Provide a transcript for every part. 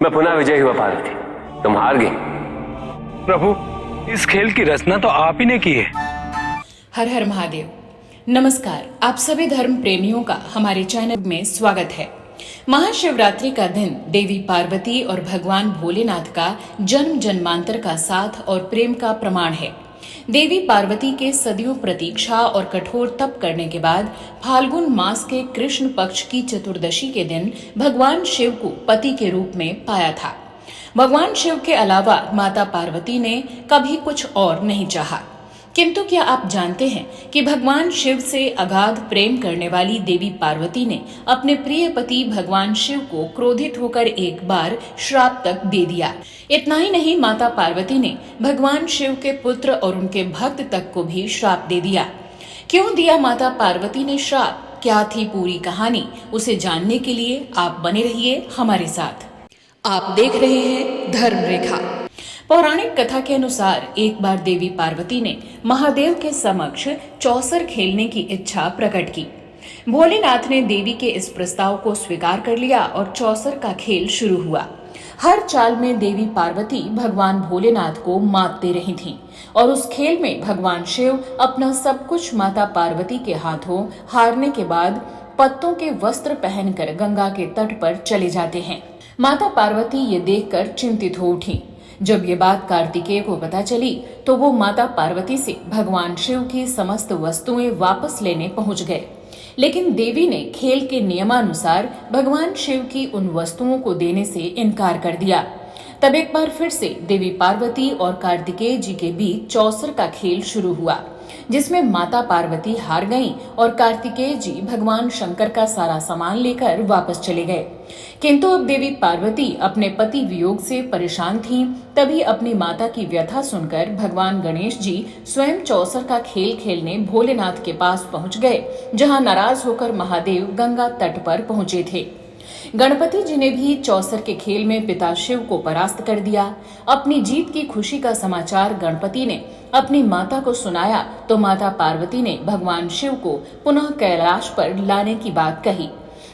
मैं पुनः विजयी हुआ पार्वती, तुम हार गई। प्रभु, इस खेल की रचना तो आप ही ने की है। हर हर महादेव। नमस्कार, आप सभी धर्म प्रेमियों का हमारे चैनल में स्वागत है। महाशिवरात्रि का दिन देवी पार्वती और भगवान भोलेनाथ का जन्म जन्मांतर का साथ और प्रेम का प्रमाण है। देवी पार्वती के सदियों प्रतीक्षा और कठोर तप करने के बाद फाल्गुन मास के कृष्ण पक्ष की चतुर्दशी के दिन भगवान शिव को पति के रूप में पाया था। भगवान शिव के अलावा माता पार्वती ने कभी कुछ और नहीं चाहा। किंतु क्या आप जानते हैं कि भगवान शिव से अगाध प्रेम करने वाली देवी पार्वती ने अपने प्रिय पति भगवान शिव को क्रोधित होकर एक बार श्राप तक दे दिया। इतना ही नहीं, माता पार्वती ने भगवान शिव के पुत्र और उनके भक्त तक को भी श्राप दे दिया। क्यों दिया माता पार्वती ने श्राप? क्या थी पूरी कहानी? उसे जानने के लिए आप बने रहिए हमारे साथ। आप देख रहे हैं धर्म रेखा। पौराणिक कथा के अनुसार एक बार देवी पार्वती ने महादेव के समक्ष चौसर खेलने की इच्छा प्रकट की। भोलेनाथ ने देवी के इस प्रस्ताव को स्वीकार कर लिया और चौसर का खेल शुरू हुआ। हर चाल में देवी पार्वती भगवान भोलेनाथ को मात दे रही थीं और उस खेल में भगवान शिव अपना सब कुछ माता पार्वती के हाथों हारने के बाद पत्तों के वस्त्र पहनकर गंगा के तट पर चले जाते हैं। माता पार्वती ये देखकर चिंतित हो उठी। जब ये बात कार्तिकेय को पता चली तो वो माता पार्वती से भगवान शिव की समस्त वस्तुएं वापस लेने पहुंच गए, लेकिन देवी ने खेल के नियमानुसार भगवान शिव की उन वस्तुओं को देने से इनकार कर दिया। तब एक बार फिर से देवी पार्वती और कार्तिकेय जी के बीच चौसर का खेल शुरू हुआ, जिसमें माता पार्वती हार गईं और कार्तिकेय जी भगवान शंकर का सारा सामान लेकर वापस चले गए। किंतु अब देवी पार्वती अपने पति वियोग से परेशान थीं। तभी अपनी माता की व्यथा सुनकर भगवान गणेश जी स्वयं चौसर का खेल खेलने भोलेनाथ के पास पहुंच गए, जहां नाराज होकर महादेव गंगा तट पर पहुंचे थे। गणपति जी ने भी चौसर के खेल में पिता शिव को परास्त कर दिया। अपनी जीत की खुशी का समाचार गणपति ने अपनी माता को सुनाया तो माता पार्वती ने भगवान शिव को पुनः कैलाश पर लाने की बात कही।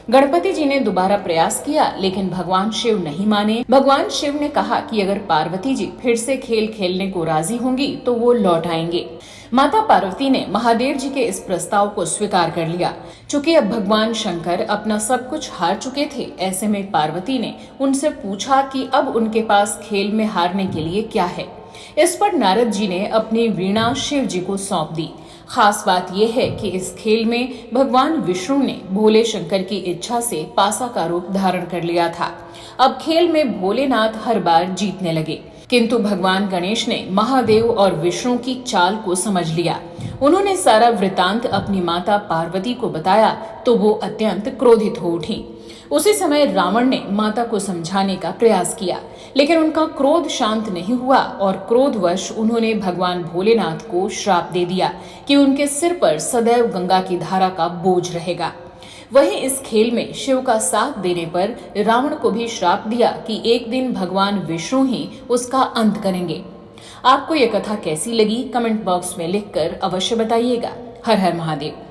गणपति जी ने दोबारा प्रयास किया, लेकिन भगवान शिव नहीं माने। भगवान शिव ने कहा कि अगर पार्वती जी फिर से खेल खेलने को राजी होंगी तो वो लौट आएंगे। माता पार्वती ने महादेव जी के इस प्रस्ताव को स्वीकार कर लिया। चूंकि अब भगवान शंकर अपना सब कुछ हार चुके थे, ऐसे में पार्वती ने उनसे पूछा कि अब उनके पास खेल में हारने के लिए क्या है। इस पर नारद जी ने अपनी वीणा शिव जी को सौंप दी। खास बात यह है कि इस खेल में भगवान विष्णु ने भोले शंकर की इच्छा से पासा का रूप धारण कर लिया था। अब खेल में भोलेनाथ हर बार जीतने लगे, किंतु भगवान गणेश ने महादेव और विष्णु की चाल को समझ लिया। उन्होंने सारा वृतांत अपनी माता पार्वती को बताया तो वो अत्यंत क्रोधित हो उठी। उसी समय रावण ने माता को समझाने का प्रयास किया, लेकिन उनका क्रोध शांत नहीं हुआ और क्रोधवश उन्होंने भगवान भोलेनाथ को श्राप दे दिया कि उनके सिर पर सदैव गंगा की धारा का बोझ रहेगा। वहीं इस खेल में शिव का साथ देने पर रावण को भी श्राप दिया कि एक दिन भगवान विष्णु ही उसका अंत करेंगे। आपको यह कथा कैसी लगी? कमेंट बॉक्स में लिखकर अवश्य बताइएगा। हर हर महादेव।